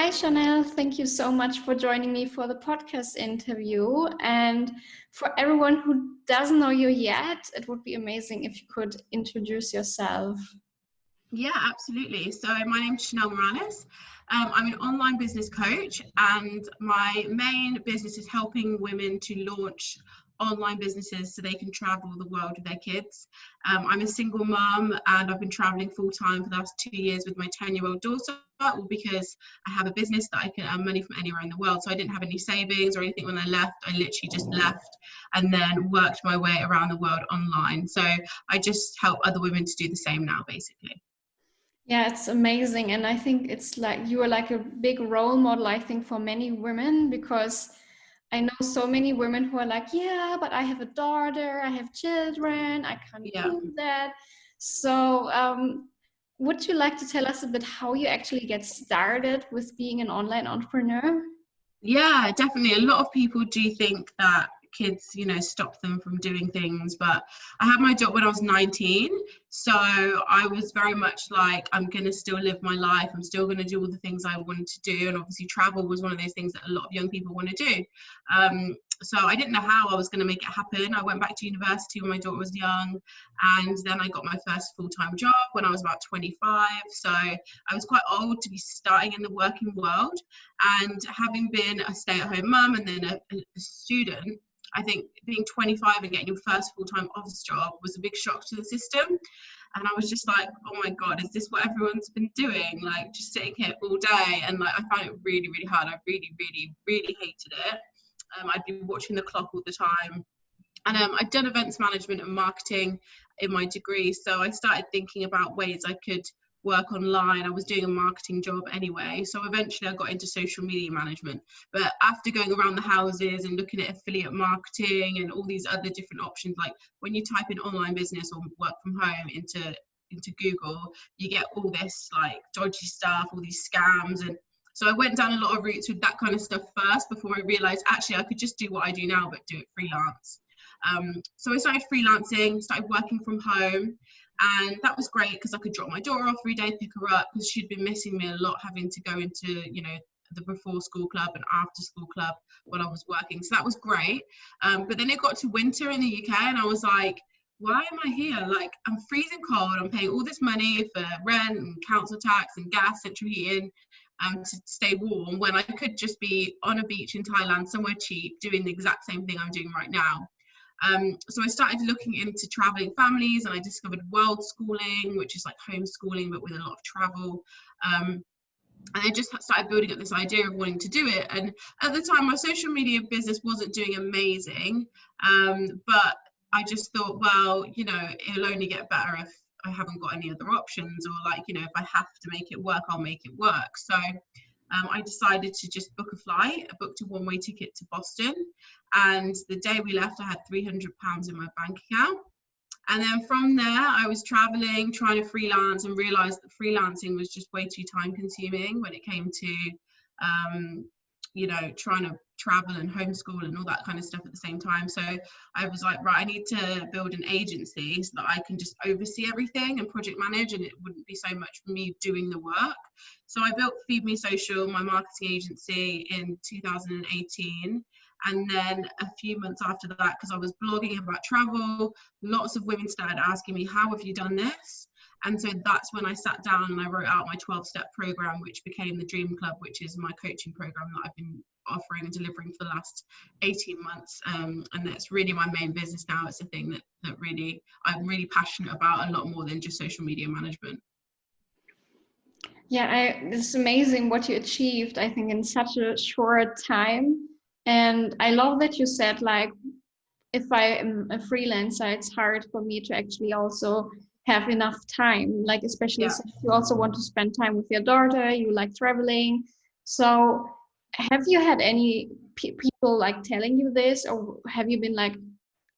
Hi, Chanel. Thank you so much for joining me for the podcast interview. And for everyone who doesn't know you yet, it would be amazing if you could introduce yourself. Yeah, absolutely. So my name's Chanel Morales. I'm an online business coach, and my main business is helping women to launch online businesses so they can travel the world with their kids. I'm a single mum, and I've been traveling full time for the last 2 years with my 10-year-old daughter, all because I have a business that I can earn money from anywhere in the world. So I didn't have any savings or anything when I left. I literally just left and then worked my way around the world online. So I just help other women to do the same now, basically. Yeah, it's amazing. And I think it's like you are like a big role model, I think, for many women, because I know so many women who are like, yeah, but I have a daughter, I have children, I can't Yeah. do that. So, would you like to tell us a bit how you actually get started with being an online entrepreneur? Yeah, definitely. A lot of people do think that kids, stop them from doing things, but I had my job when I was 19. So I was very much like, I'm going to still live my life. I'm still going to do all the things I wanted to do. And obviously travel was one of those things that a lot of young people want to do. So I didn't know how I was going to make it happen. I went back to university when my daughter was young, and then I got my first full-time job when I was about 25. So I was quite old to be starting in the working world. And having been a stay-at-home mum and then a student, I think being 25 and getting your first full-time office job was a big shock to the system. And I was just like, oh my God, is this what everyone's been doing? Like just sitting here all day. And like, I found it really, really hard. I really, really, really hated it. I'd be watching the clock all the time. And I'd done events management and marketing in my degree. So I started thinking about ways I could work online. I was doing a marketing job anyway. So eventually I got into social media management. But after going around the houses and looking at affiliate marketing and all these other different options, like when you type in online business or work from home into Google, you get all this like dodgy stuff, all these scams. And so I went down a lot of routes with that kind of stuff first before I realized actually I could just do what I do now, but do it freelance. So I started freelancing, started working from home, and that was great because I could drop my daughter off every day, pick her up, because she'd been missing me a lot, having to go into, the before school club and after school club when I was working. So that was great. But then it got to winter in the UK and I was like, why am I here? Like, I'm freezing cold. I'm paying all this money for rent and council tax and gas, central heating, to stay warm, when I could just be on a beach in Thailand, somewhere cheap, doing the exact same thing I'm doing right now. So I started looking into traveling families, and I discovered world schooling, which is like homeschooling, but with a lot of travel. And I just started building up this idea of wanting to do it. And at the time, my social media business wasn't doing amazing, but I just thought, well, it'll only get better if I haven't got any other options, or like, if I have to make it work, I'll make it work. So I decided to just book a flight. I booked a one-way ticket to Boston, and the day we left I had £300 in my bank account. And then from there I was traveling, trying to freelance, and realized that freelancing was just way too time consuming when it came to trying to travel and homeschool and all that kind of stuff at the same time. So I was like, right, I need to build an agency so that I can just oversee everything and project manage, and it wouldn't be so much for me doing the work. So I built Feed Me Social, my marketing agency, in 2018. And then a few months after that, because I was blogging about travel, lots of women started asking me, how have you done this? And so that's when I sat down and I wrote out my 12-step program, which became the Dream Club, which is my coaching program that I've been offering and delivering for the last 18 months. And that's really my main business now. It's a thing that really I'm really passionate about, a lot more than just social media management. Yeah, it's amazing what you achieved, I think, in such a short time. And I love that you said, like, if I am a freelancer, it's hard for me to actually also have enough time, like, especially since you also want to spend time with your daughter, you like traveling. So have you had any people like telling you this, or have you been like,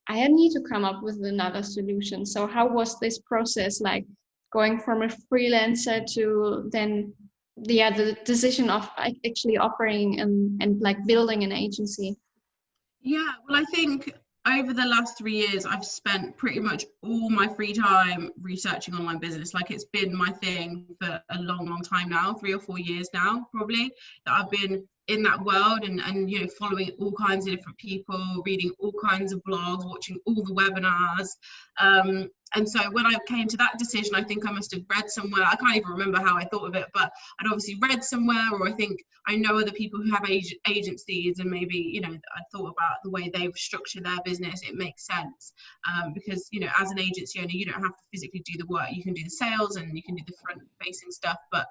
I need to come up with another solution? So how was this process like, going from a freelancer to then the decision of actually offering and like building an agency? Yeah, well, I think over the last 3 years, I've spent pretty much all my free time researching online business. Like, it's been my thing for a long, long time now, 3 or 4 years now, probably, that I've been in that world, and you know, following all kinds of different people, reading all kinds of blogs, watching all the webinars. And so when I came to that decision, I think I must have read somewhere, I can't even remember how I thought of it, but I'd obviously read somewhere, or I think I know other people who have agencies, and maybe, you know, I thought about the way they've structured their business. It makes sense, because, you know, as an agency owner, you don't have to physically do the work. You can do the sales and you can do the front facing stuff, but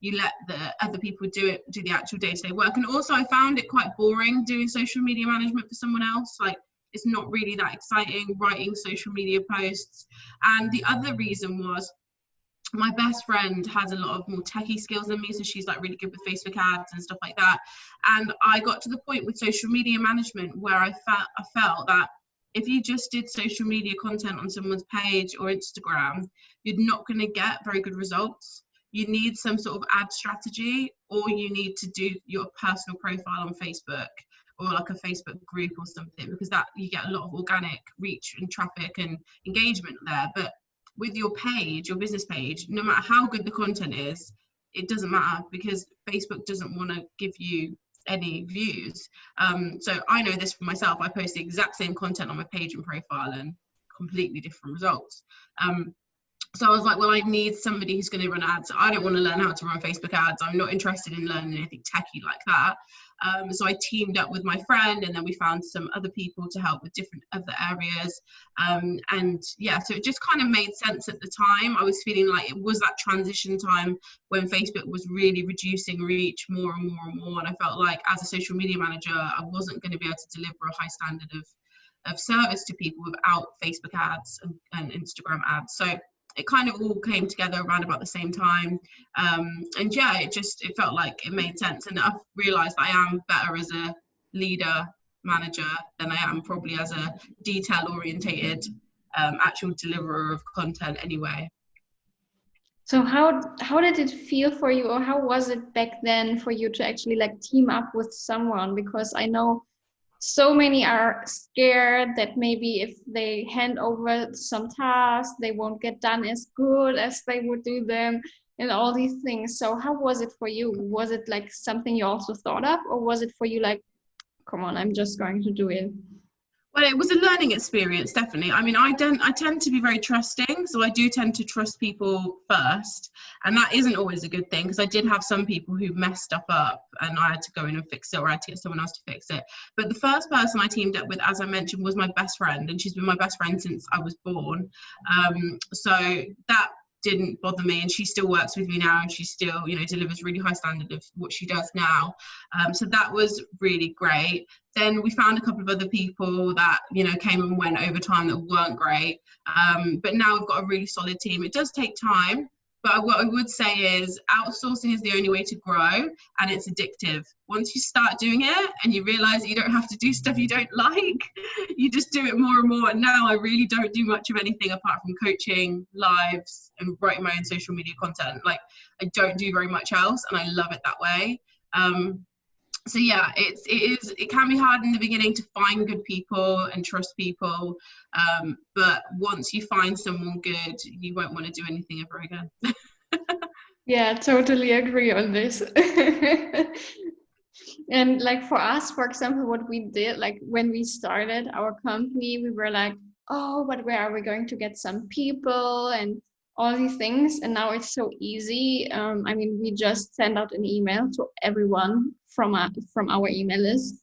you let the other people do the actual day-to-day work. And also, I found it quite boring doing social media management for someone else. Like, it's not really that exciting writing social media posts. And the other reason was, my best friend has a lot of more techie skills than me, so she's like really good with Facebook ads and stuff like that. And I got to the point with social media management where I felt that if you just did social media content on someone's page or Instagram, you're not going to get very good results. You need some sort of ad strategy, or you need to do your personal profile on Facebook, or like a Facebook group or something, because that you get a lot of organic reach and traffic and engagement there. But with your page, your business page, no matter how good the content is, it doesn't matter, because Facebook doesn't want to give you any views. So I know this for myself. I post the exact same content on my page and profile and completely different results. So I was like, well, I need somebody who's going to run ads. I don't want to learn how to run Facebook ads. I'm not interested in learning anything techie like that. So I teamed up with my friend, and then we found some other people to help with different other areas. And yeah, so it just kind of made sense at the time. I was feeling like it was that transition time when Facebook was really reducing reach more and more and more. And I felt like as a social media manager, I wasn't going to be able to deliver a high standard of service to people without Facebook ads and Instagram ads. So it kind of all came together around about the same time. And yeah, it felt like it made sense. And I've realized I am better as a leader manager than I am probably as a detail orientated actual deliverer of content anyway. So how did it feel for you, or how was it back then for you to actually like team up with someone? Because I know so many are scared that maybe if they hand over some tasks, they won't get done as good as they would do them, and all these things. So how was it for you? Was it like something you also thought of, or was it for you like, come on, I'm just going to do it? Well, it was a learning experience, definitely. I mean, I tend to be very trusting, so I do tend to trust people first, and that isn't always a good thing, because I did have some people who messed stuff up and I had to go in and fix it, or I had to get someone else to fix it. But the first person I teamed up with, as I mentioned, was my best friend, and she's been my best friend since I was born. So that didn't bother me, and she still works with me now, and she still, you know, delivers really high standard of what she does now. So that was really great. Then we found a couple of other people that, you know, came and went over time that weren't great. But now we've got a really solid team. It does take time, but what I would say is outsourcing is the only way to grow, and it's addictive. Once you start doing it and you realize that you don't have to do stuff you don't like, you just do it more and more. And now I really don't do much of anything apart from coaching, lives, and writing my own social media content. Like, I don't do very much else, and I love it that way. So yeah, it can be hard in the beginning to find good people and trust people, but once you find someone good, you won't want to do anything ever again. Yeah, totally agree on this. And like for us, for example, what we did, like when we started our company, we were like, oh, but where are we going to get some people and all these things? And now it's so easy. I mean, we just send out an email to everyone from our email list,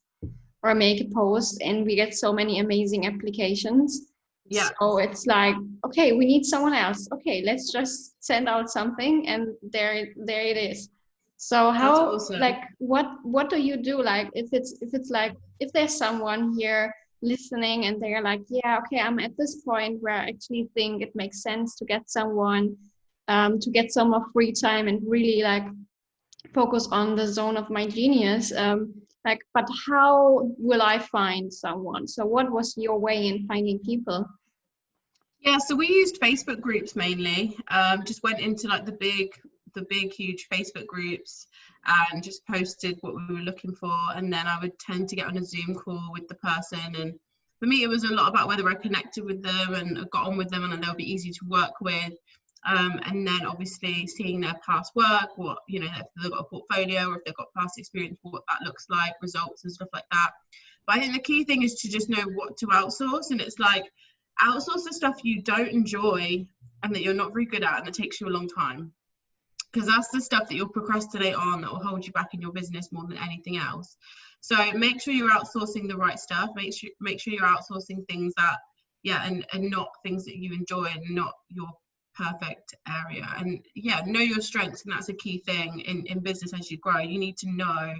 or make a post, and we get so many amazing applications. Yeah. So it's like, okay, we need someone else. Okay, let's just send out something, and there it is. So how, awesome. like, what do you do? Like, if it's like, if there's someone here listening and they're like, yeah, okay, I'm at this point where I actually think it makes sense to get someone, to get some more free time and really like focus on the zone of my genius. Like, but how will I find someone? So what was your way in finding people? Yeah, so we used Facebook groups mainly. Just went into like the big huge Facebook groups and just posted what we were looking for, and then I would tend to get on a Zoom call with the person, and for me, it was a lot about whether I connected with them and got on with them and they'll be easy to work with. And then obviously seeing their past work, what, you know, if they've got a portfolio or if they've got past experience, what that looks like, results and stuff like that. But I think the key thing is to just know what to outsource. And it's like, outsource the stuff you don't enjoy and that you're not very good at and it takes you a long time. Because that's the stuff that you'll procrastinate on that will hold you back in your business more than anything else. So make sure you're outsourcing the right stuff. Make sure you're outsourcing things that, and not things that you enjoy and not your perfect area. And know your strengths, and that's a key thing in business as you grow. You need to know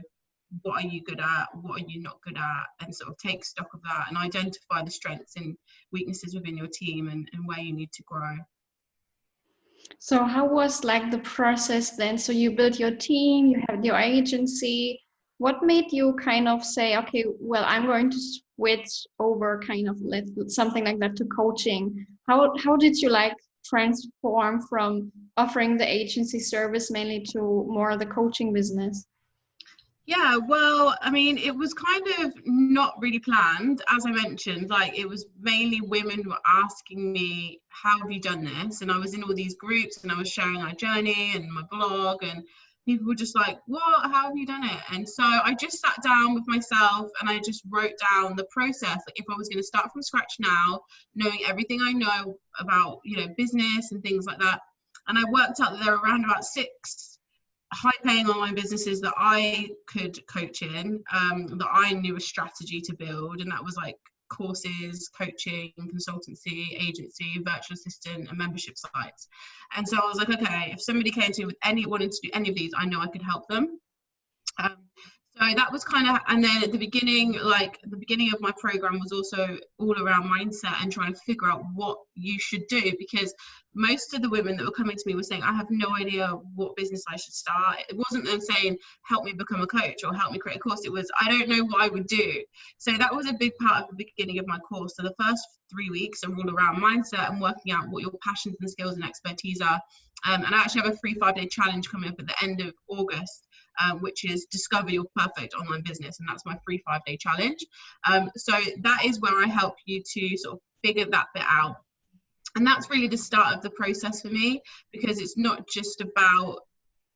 what are you good at, what are you not good at, and sort of take stock of that and identify the strengths and weaknesses within your team and where you need to grow. So how was like the process then? So you built your team, you have your agency. What made you kind of say, okay, well, I'm going to switch over kind of something like that to coaching? How did you like transform from offering the agency service mainly to more the coaching business? Yeah, well, I mean, it was kind of not really planned. As I mentioned, like it was mainly women who were asking me, how have you done this? And I was in all these groups and I was sharing our journey and my blog, and people were just like, what, how have you done it? And so I just sat down with myself and I just wrote down the process. Like if I was going to start from scratch now, knowing everything I know about, you know, business and things like that. And I worked out that there are around about 6 high-paying online businesses that I could coach in, that I knew a strategy to build, and that was like courses, coaching, consultancy, agency, virtual assistant, and membership sites. And so I was like, okay, if somebody came to me with wanting to do any of these, I know I could help them. So that was kind of, and then at the beginning, like the beginning of my program was also all around mindset and trying to figure out what you should do, because most of the women that were coming to me were saying, I have no idea what business I should start. It wasn't them saying, help me become a coach or help me create a course. It was, I don't know what I would do. So that was a big part of the beginning of my course. So the first 3 weeks are all around mindset and working out what your passions and skills and expertise are. And I actually have a free 5-day challenge coming up at the end of August, which is discover your perfect online business, and that's my free 5-day challenge. So that is where I help you to sort of figure that bit out, and that's really the start of the process for me, because it's not just about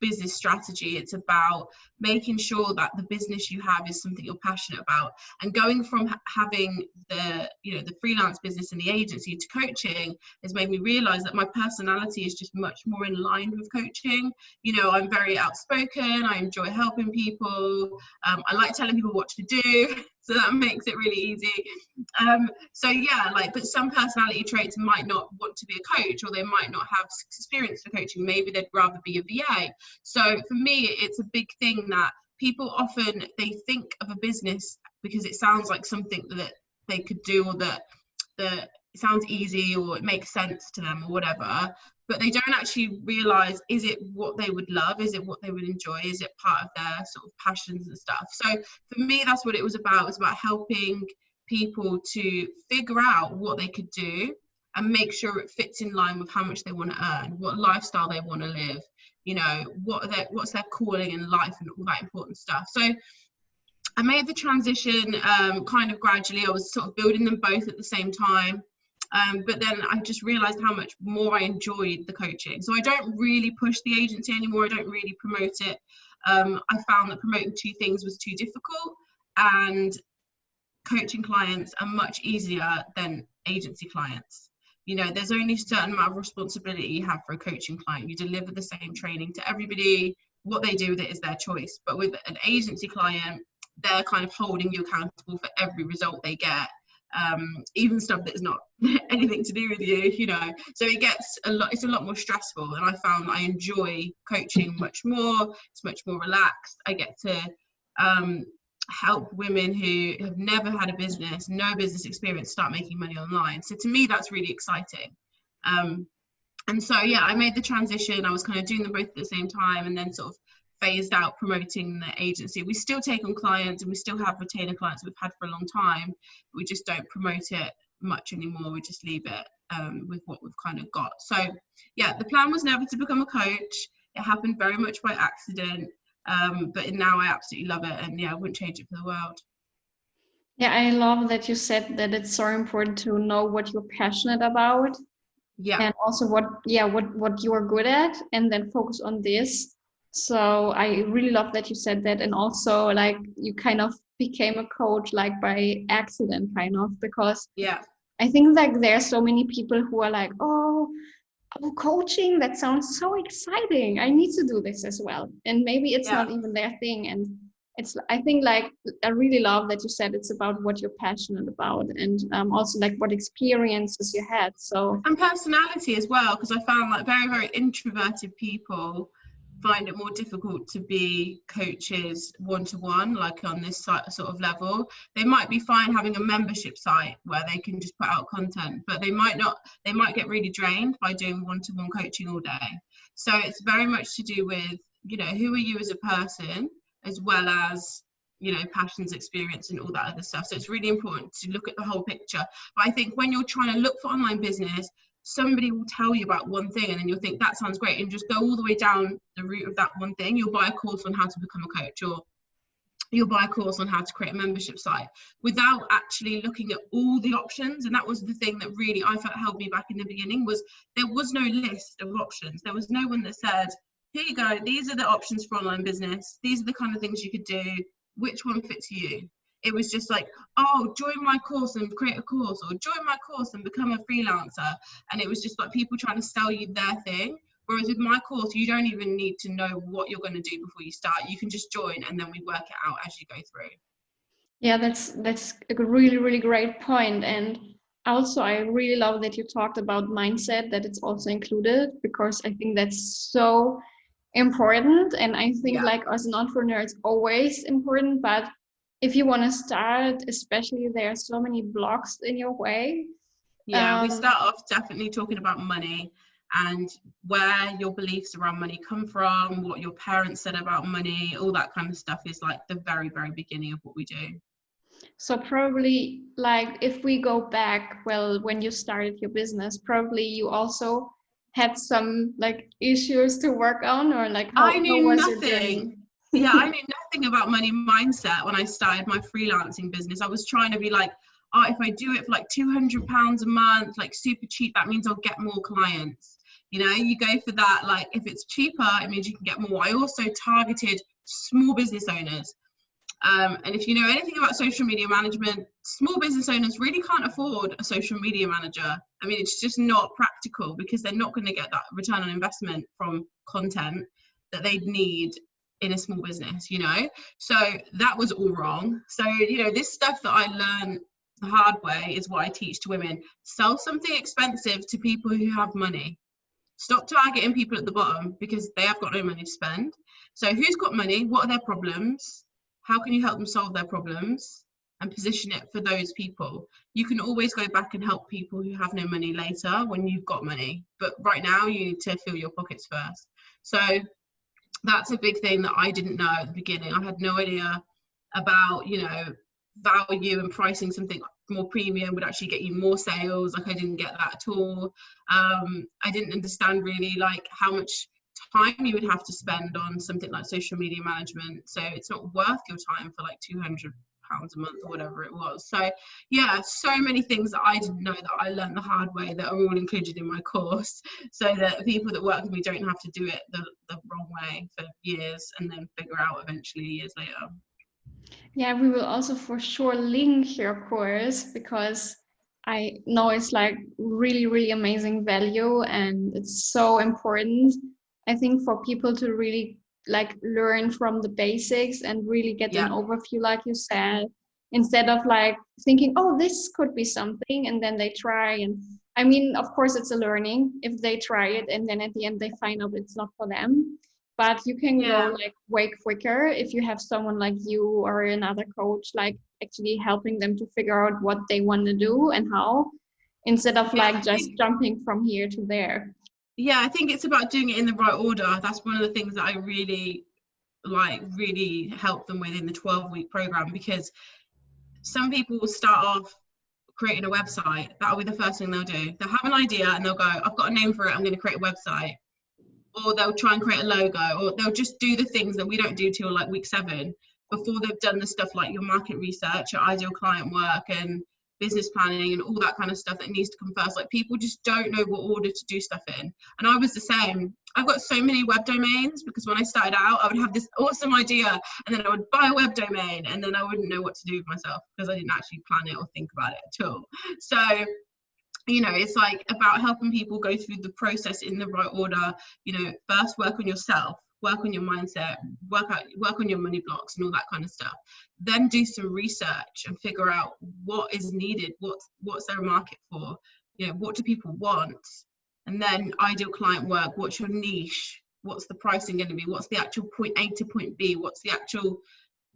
business strategy, it's about making sure that the business you have is something you're passionate about. And going from having the freelance business and the agency to coaching has made me realize that my personality is just much more in line with coaching. You know, I'm very outspoken, I enjoy helping people, I like telling people what to do, so that makes it really easy. But some personality traits might not want to be a coach, or they might not have experience for coaching. Maybe they'd rather be a VA. So for me, it's a big thing that people often, they think of a business because it sounds like something that they could do, or that it sounds easy, or it makes sense to them, or whatever. But they don't actually realize, is it what they would love? Is it what they would enjoy? Is it part of their sort of passions and stuff? So for me, that's what it was about. It was about helping people to figure out what they could do and make sure it fits in line with how much they want to earn, what lifestyle they want to live, you know, what's their calling in life, and all that important stuff. So I made the transition kind of gradually. I was sort of building them both at the same time. But then I just realized how much more I enjoyed the coaching. So I don't really push the agency anymore. I don't really promote it. I found that promoting 2 things was too difficult, and coaching clients are much easier than agency clients. You know, there's only a certain amount of responsibility you have for a coaching client. You deliver the same training to everybody. What they do with it is their choice. But with an agency client, they're kind of holding you accountable for every result they get. Even stuff that is not anything to do with you, you know. So it's a lot more stressful, and I found I enjoy coaching much more. It's much more relaxed. I get to help women who have never had a business, no business experience, start making money online. So to me, that's really exciting. And so I made the transition. I was kind of doing them both at the same time, and then sort of phased out promoting the agency. We still take on clients, and we still have retainer clients we've had for a long time, but we just don't promote it much anymore. We just leave it with what we've kind of got. So the plan was never to become a coach. It happened very much by accident, but now I absolutely love it, and I wouldn't change it for the world. Yeah, I love that you said that it's so important to know what you're passionate about Yeah, and also what you're good at, and then focus on this. So I really love that you said that, and also like you kind of became a coach like by accident, kind of, because yeah, I think like there are so many people who are like, oh, coaching, that sounds so exciting. I need to do this as well. And maybe it's yeah. not even their thing. And it's, I think like, I really love that you said it's about what you're passionate about, and also like what experiences you had. So And personality as well, because I found like very, very introverted people find it more difficult to be coaches one-to-one, like on this sort of level. They might be fine having a membership site where they can just put out content, but they might not, they might get really drained by doing one-to-one coaching all day. So it's very much to do with, you know, who are you as a person, as well as, you know, passions, experience, and all that other stuff. So it's really important to look at the whole picture. But I think when you're trying to look for online business, somebody will tell you about one thing and then you'll think that sounds great, and just go all the way down the route of that one thing. You'll buy a course on how to become a coach, or you'll buy a course on how to create a membership site, without actually looking at all the options. And that was the thing that really I felt held me back in the beginning, was there was no list of options. There was no one that said, here you go, these are the options for online business, these are the kind of things you could do, which one fits you. It was just like, oh, join my course and create a course, or join my course and become a freelancer. And it was just like people trying to sell you their thing. Whereas with my course, you don't even need to know what you're going to do before you start. You can just join and then we work it out as you go through. yeah, that's a really great point. And also I really love that you talked about mindset, that it's also included, because I think that's so important. And I think Yeah. like as an entrepreneur it's always important, but if you want to start, especially, there are so many blocks in your way. Yeah, we um start off definitely talking about money and where your beliefs around money come from, what your parents said about money, all that kind of stuff is like the very, very beginning of what we do. so probably like if we go back, well, when you started your business, probably you also had some like issues to work on, or like I how knew was your journey? nothing. Yeah, I knew nothing about money mindset when I started my freelancing business. I was trying to be like, oh, if I do it for like £200 a month, like super cheap, that means I'll get more clients. You know, you go for that. Like, if it's cheaper, it means you can get more. I also targeted small business owners. And if you know anything about social media management, small business owners really can't afford a social media manager. I mean, it's just not practical, because they're not going to get that return on investment from content that they'd need in a small business, you know? So that was all wrong. So, you know, this stuff that I learned the hard way is what I teach to women. Sell something expensive to people who have money. Stop targeting people at the bottom, because they have got no money to spend. So who's got money? What are their problems? How can you help them solve their problems? And position it for those people. You can always go back and help people who have no money later when you've got money. But right now you need to fill your pockets first. So that's a big thing that I didn't know at the beginning. I had no idea about, you know, value and pricing something more premium would actually get you more sales. Like, I didn't get that at all. I didn't understand really like how much time you would have to spend on something like social media management. So it's not worth your time for like £200 a month or whatever it was. So yeah, so many things that I didn't know that I learned the hard way that are all included in my course, so that people that work with me don't have to do it the wrong way for years and then figure out eventually years later. Yeah, we will also for sure link your course, because I know it's like really amazing value, and it's so important, I think, for people to really like learn from the basics and really get an Yeah, overview, like you said, instead of like thinking, oh, this could be something, and then they try. And I mean, of course, it's a learning if they try it and then at the end they find out it's not for them. But you can go yeah. like way quicker if you have someone like you or another coach like actually helping them to figure out what they want to do and how, instead of Yeah, like just jumping from here to there. I think it's about doing it in the right order. That's one of the things that I really help them with in the 12-week program, because some people will start off creating a website. That'll be the first thing they'll do. They'll have an idea and they'll go, I've got a name for it, I'm going to create a website. Or they'll try and create a logo, or they'll just do the things that we don't do till like week 7. before they've done the stuff like your market research, your ideal client work, and business planning and all that kind of stuff that needs to come first. Like, people just don't know what order to do stuff in. And I was the same. I've got so many web domains because when I started out, I would have this awesome idea and then I would buy a web domain and then I wouldn't know what to do with myself because I didn't actually plan it or think about it at all. So, you know, it's like about helping people go through the process in the right order. You know, first work on yourself, work on your mindset, work on your money blocks and all that kind of stuff. Then do some research and figure out what is needed, what's their market for, you know, what do people want, and then ideal client work. What's your niche? What's the pricing going to be? What's the actual point A to point B? What's the actual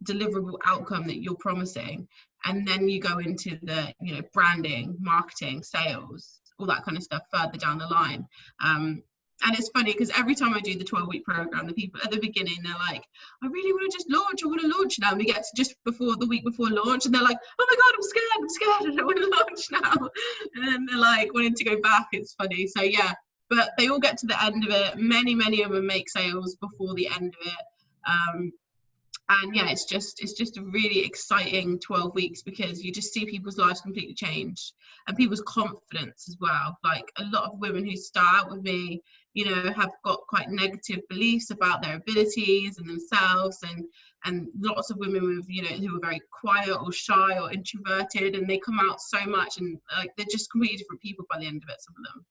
deliverable outcome that you're promising? And then you go into the, you know, branding, marketing, sales, all that kind of stuff further down the line. And it's funny because every time I do the 12-week program, the people at the beginning, they're like, I really want to just launch. I want to launch now. And we get to just before the week before launch and they're like, oh my God, I'm scared. I don't want to launch now. And then they're like wanting to go back. It's funny. So yeah, but they all get to the end of it. Many of them make sales before the end of it. And yeah, it's just a really exciting 12 weeks because you just see people's lives completely change and people's confidence as well. Like, a lot of women who start out with me, you know, have got quite negative beliefs about their abilities and themselves, and lots of women with, you know, who are very quiet or shy or introverted, and they come out so much and like they're just completely different people by the end of it, some of them.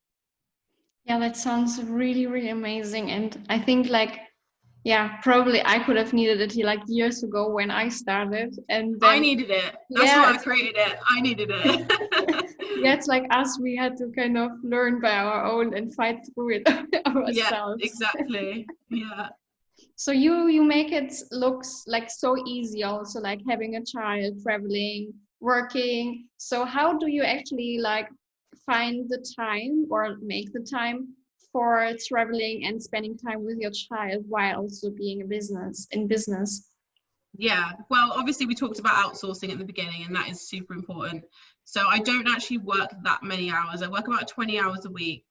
Yeah, that sounds really, really amazing. And I think, like, yeah, probably I could have needed it like years ago when I started. And then, I needed it. That's why I created it. I needed it. Yeah, it's like us, we had to kind of learn by our own and fight through it ourselves. Yeah, exactly. Yeah. So you make it looks like so easy also, like having a child, traveling, working. So how do you actually like find the time or make the time for traveling and spending time with your child while also being in business? Yeah, well, obviously we talked about outsourcing at the beginning, and that is super important. So I don't actually work that many hours. I work about 20 hours a week.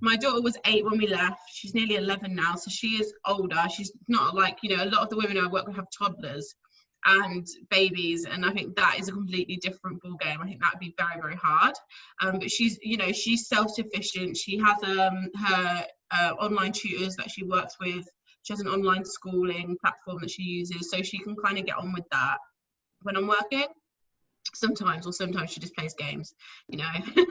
My daughter was 8 when we left. She's nearly 11 now, so she is older. She's not like, you know, a lot of the women I work with have toddlers and babies, and I think that is a completely different ball game. I think that would be very, very hard. But she's, you know, she's self-sufficient. She has her online tutors that she works with. She has an online schooling platform that she uses, so she can kind of get on with that when I'm working. Sometimes she just plays games, you know.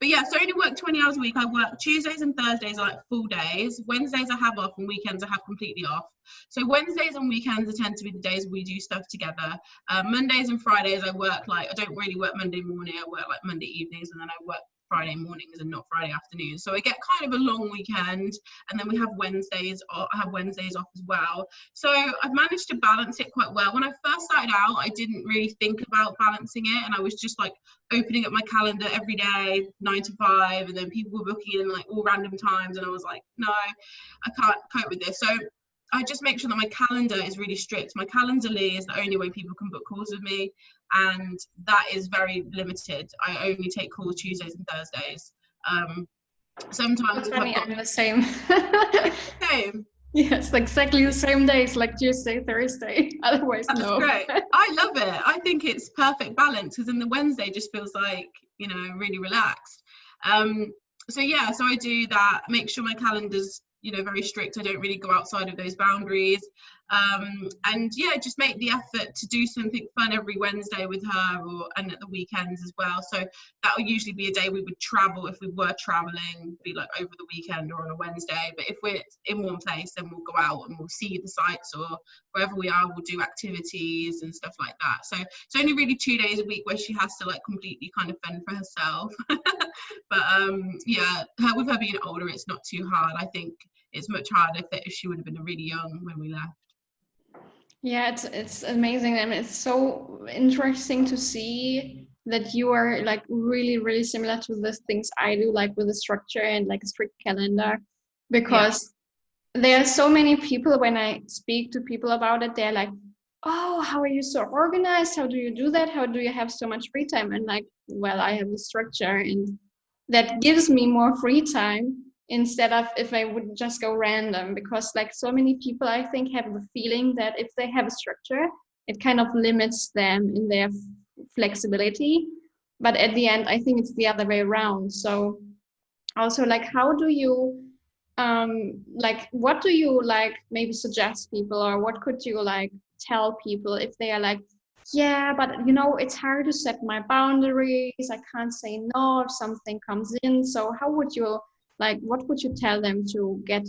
But yeah, so I only work 20 hours a week. I work Tuesdays and Thursdays are like full days. Wednesdays I have off, and weekends I have completely off. So Wednesdays and weekends tend to be the days we do stuff together. Mondays and Fridays I work, like, I don't really work Monday morning. I work like Monday evenings, and then I work Friday mornings and not Friday afternoons. So I get kind of a long weekend, and then we have Wednesdays, or I have Wednesdays off as well. So I've managed to balance it quite well. When I first started out, I didn't really think about balancing it, and I was just like opening up my calendar every day, 9 to 5, and then people were booking in like all random times, and I was like, no, I can't cope with this. So I just make sure that my calendar is really strict. My Calendarly is the only way people can book calls with me, and that is very limited. I only take calls Tuesdays and Thursdays. Sometimes Funny, I'm the same. Same. Yes, exactly the same days, like Tuesday, Thursday. Otherwise, That's no. great. I love it. I think it's perfect balance, because then the Wednesday just feels like, you know, really relaxed. So yeah, so I do that, make sure my calendar's, you know, very strict. I don't really go outside of those boundaries. And yeah, just make the effort to do something fun every Wednesday with her, and at the weekends as well. So that will usually be a day we would travel. If we were traveling, be like over the weekend or on a Wednesday. But if we're in one place, then we'll go out and we'll see the sights, or wherever we are, we'll do activities and stuff like that. So it's only really 2 days a week where she has to like completely kind of fend for herself. But yeah, with her being older, it's not too hard. I think it's much harder if she would have been really young when we left. Yeah, it's amazing, and it's so interesting to see that you are like really, really similar to the things I do, like with a structure and like a strict calendar, because there are so many people, when I speak to people about it, they're like, oh, how are you so organized? How do you do that? How do you have so much free time? And like, well, I have a structure, and that gives me more free time. instead of if I would just go random, because like so many people I think have the feeling that if they have a structure, it kind of limits them in their flexibility. But at the end, I think it's the other way around. So also, like, how do you like, what do you like maybe suggest people, or what could you like tell people if they are like, yeah, but you know, it's hard to set my boundaries, I can't say no if something comes in. So how would you like, what would you tell them to get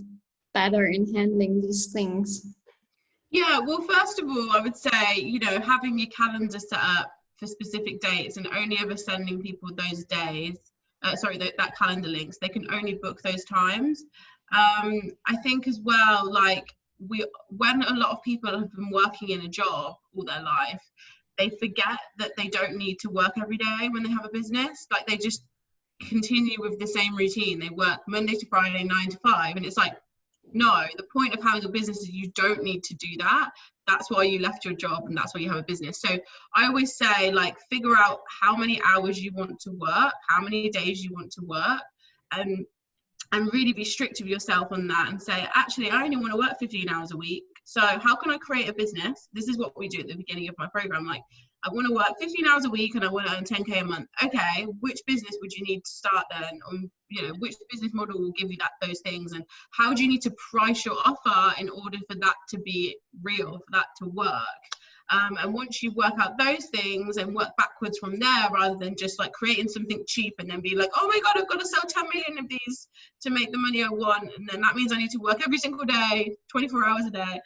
better in handling these things? Yeah, well, first of all, I would say, you know, having your calendar set up for specific dates and only ever sending people those days, that calendar links, they can only book those times. I think as well, like when a lot of people have been working in a job all their life, they forget that they don't need to work every day when they have a business. Like they just continue with the same routine. They work Monday to Friday, 9 to 5, and it's like, no, the point of having a business is you don't need to do that. That's why you left your job and that's why you have a business. So I always say, like, figure out how many hours you want to work, how many days you want to work, and really be strict with yourself on that and say, actually, I only want to work 15 hours a week. So how can I create a business? This is what we do at the beginning of my program. Like, I want to work 15 hours a week and I want to earn 10K a month. Okay, which business would you need to start then? You know, which business model will give you those things? And how do you need to price your offer in order for that to be real, for that to work? And once you work out those things and work backwards from there, rather than just like creating something cheap and then be like, oh my God, I've got to sell 10 million of these to make the money I want. And then that means I need to work every single day, 24 hours a day.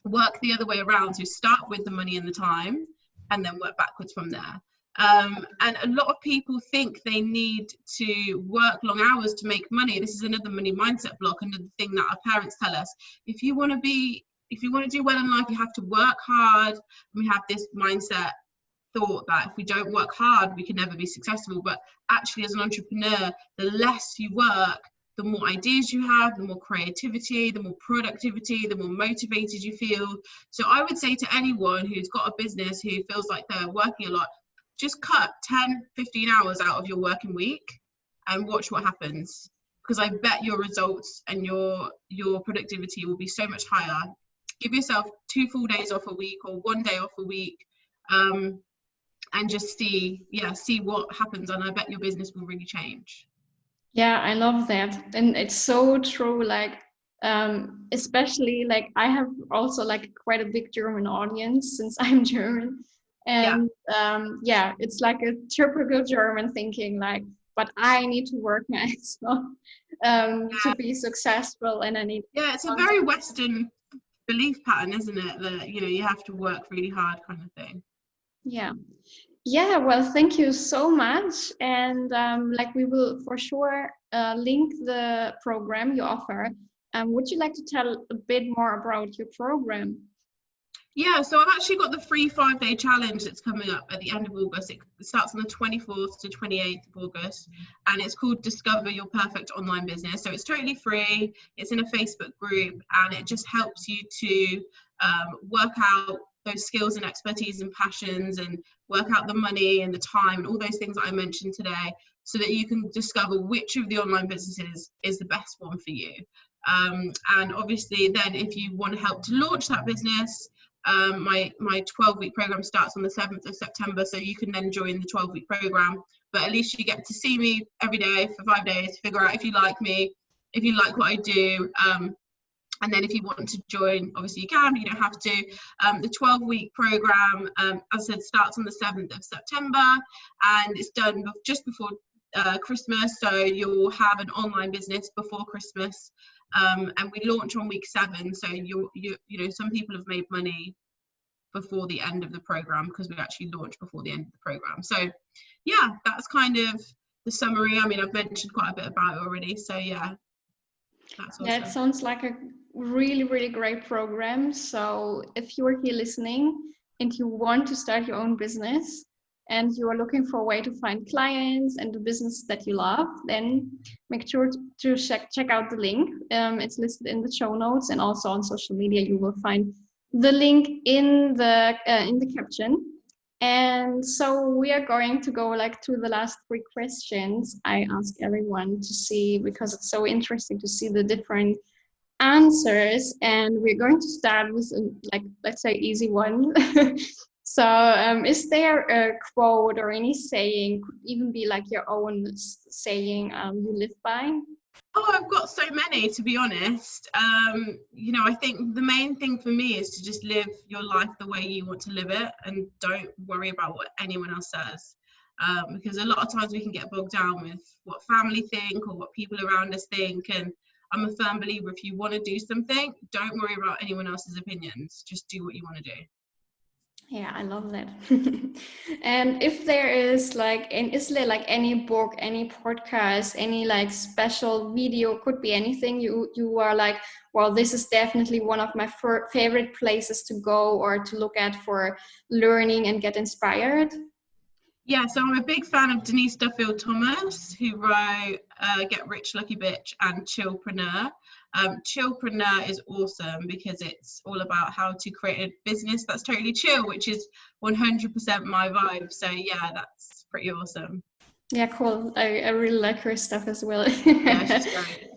Work the other way around. So start with the money and the time and then work backwards from there. And a lot of people think they need to work long hours to make money. This is another money mindset block, another thing that our parents tell us. If you want to do well in life, you have to work hard. We have this mindset thought that if we don't work hard, we can never be successful. But actually, as an entrepreneur, the less you work, the more ideas you have, the more creativity, the more productivity, the more motivated you feel. So I would say to anyone who's got a business who feels like they're working a lot, just cut 10, 15 hours out of your working week and watch what happens. Because I bet your results and your productivity will be so much higher. Give yourself 2 full days off a week or 1 day off a week, and just see what happens. And I bet your business will really change. Yeah, I love that. And it's so true. Like, especially like I have also like quite a big German audience since I'm German. And yeah, it's like a typical German thinking, like, but I need to work my ass off to be successful, and I need. Yeah, it's a very Western belief pattern, isn't it? That, you know, you have to work really hard kind of thing. Yeah. Yeah, well, thank you so much. And like we will for sure link the program you offer. Would you like to tell a bit more about your program? Yeah, so I've actually got the free 5-day challenge that's coming up at the end of August. It starts on the 24th to 28th of August, and it's called Discover Your Perfect Online Business. So it's totally free. It's in a Facebook group, and it just helps you to work out those skills and expertise and passions, and work out the money and the time and all those things that I mentioned today, so that you can discover which of the online businesses is the best one for you. And obviously then if you want help to launch that business, my 12-week program starts on the 7th of September, so you can then join the 12-week program. But at least you get to see me every day for 5 days, figure out if you like me, if you like what I do. And then if you want to join, obviously you can, but you don't have to. The 12-week program, as I said, starts on the 7th of September, and it's done just before Christmas, so you'll have an online business before Christmas. And we launch on week 7, so you know, some people have made money before the end of the program because we actually launch before the end of the program. So yeah, that's kind of the summary. I mean, I've mentioned quite a bit about it already, so yeah, that's awesome. Yeah, it sounds like a really, really great program. So if you are here listening and you want to start your own business and you are looking for a way to find clients and the business that you love, then make sure to check out the link. It's listed in the show notes, and also on social media you will find the link in the caption. And so we are going to go like to the last three questions I ask everyone to see, because it's so interesting to see the different answers. And we're going to start with like, let's say, easy one. So is there a quote or any saying, could even be like your own saying you live by? Oh, I've got so many, to be honest. You know, I think the main thing for me is to just live your life the way you want to live it, and don't worry about what anyone else says. Because a lot of times we can get bogged down with what family think or what people around us think. And I'm a firm believer, if you want to do something, don't worry about anyone else's opinions. Just do what you want to do. Yeah, I love that. And if there is like, and is there like any book, any podcast, any like special video, could be anything you are like, well, this is definitely one of my favorite places to go or to look at for learning and get inspired? Yeah, so I'm a big fan of Denise Duffield-Thomas, who wrote Get Rich, Lucky Bitch and Chillpreneur. Chillpreneur is awesome because it's all about how to create a business that's totally chill, which is 100% my vibe. So yeah, that's pretty awesome. Yeah, cool. I really like her stuff as well. Yeah, she's great.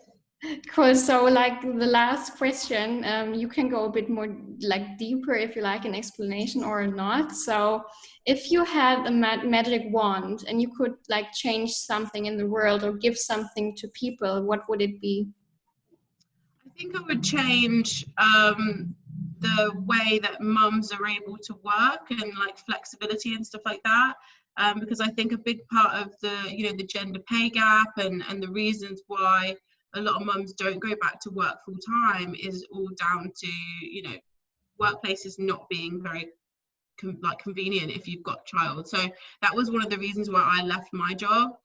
Cool. So, like the last question, you can go a bit more like deeper if you like an explanation or not. So, if you had a magic wand and you could like change something in the world or give something to people, what would it be? I think I would change the way that mums are able to work and like flexibility and stuff like that. Because I think a big part of the gender pay gap and the reasons why a lot of mums don't go back to work full time is all down to workplaces not being very convenient if you've got a child. So that was one of the reasons why I left my job.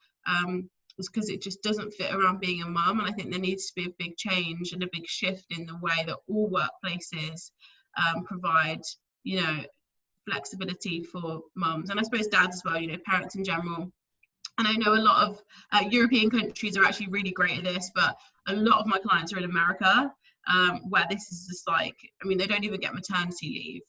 Was because it just doesn't fit around being a mum, and I think there needs to be a big change and a big shift in the way that all workplaces provide flexibility for mums, and I suppose dads as well, parents in general. And I know a lot of European countries are actually really great at this, but a lot of my clients are in America, where this is just like, I mean, they don't even get maternity leave.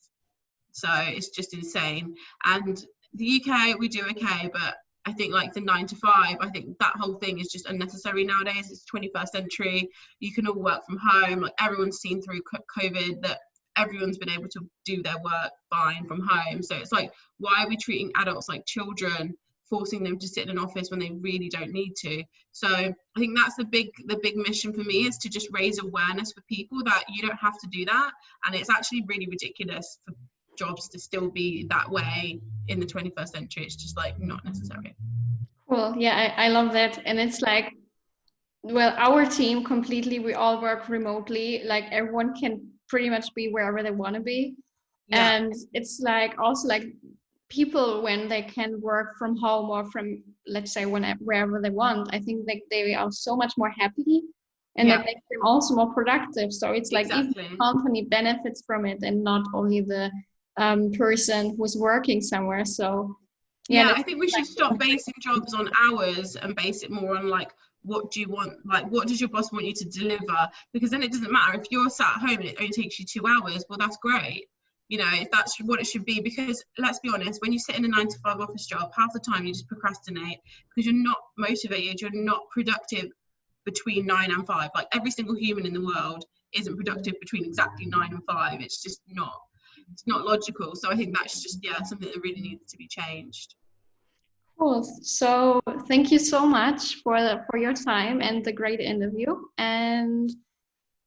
So it's just insane. And the UK, we do okay, but I think like the 9 to 5, I think that whole thing is just unnecessary nowadays. It's 21st century. You can all work from home. Like everyone's seen through COVID that everyone's been able to do their work fine from home. So it's like, why are we treating adults like children, forcing them to sit in an office when they really don't need to? So I think that's the big mission for me, is to just raise awareness for people that you don't have to do that. And it's actually really ridiculous for jobs to still be that way in the 21st century. It's just like not necessary. Well, yeah, I love that. And it's like, well, our team completely, we all work remotely. Like everyone can pretty much be wherever they want to be. Yeah. And it's like also like people, when they can work from home or from, let's say, wherever they want, I think like they are so much more happy, and that makes them also more productive. So it's like exactly. even the company benefits from it, and not only the person who's working somewhere. So yeah, I think we should stop basing jobs on hours and base it more on like, what do you want, like what does your boss want you to deliver? Because then it doesn't matter if you're sat at home and it only takes you 2 hours. Well, that's great, if that's what it should be. Because let's be honest, when you sit in a 9 to 5 office job, half the time you just procrastinate because you're not motivated, you're not productive between 9 and 5. Like every single human in the world isn't productive between exactly 9 and 5. It's just not. It's not logical. So I think that's just something that really needs to be changed. Cool. So thank you so much for your time and the great interview. And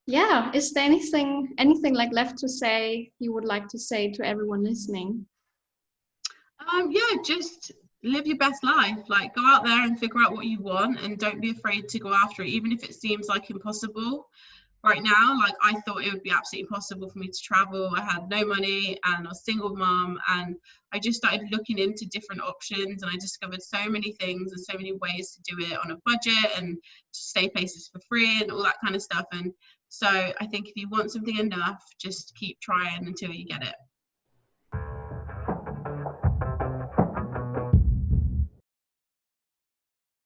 yeah, is there anything like left to say you would like to say to everyone listening? Just live your best life. Like go out there and figure out what you want, and don't be afraid to go after it, even if it seems like impossible. Right now, like I thought it would be absolutely impossible for me to travel. I had no money and I was single mom, and I just started looking into different options, and I discovered so many things and so many ways to do it on a budget and to stay places for free and all that kind of stuff. And so I think if you want something enough, just keep trying until you get it.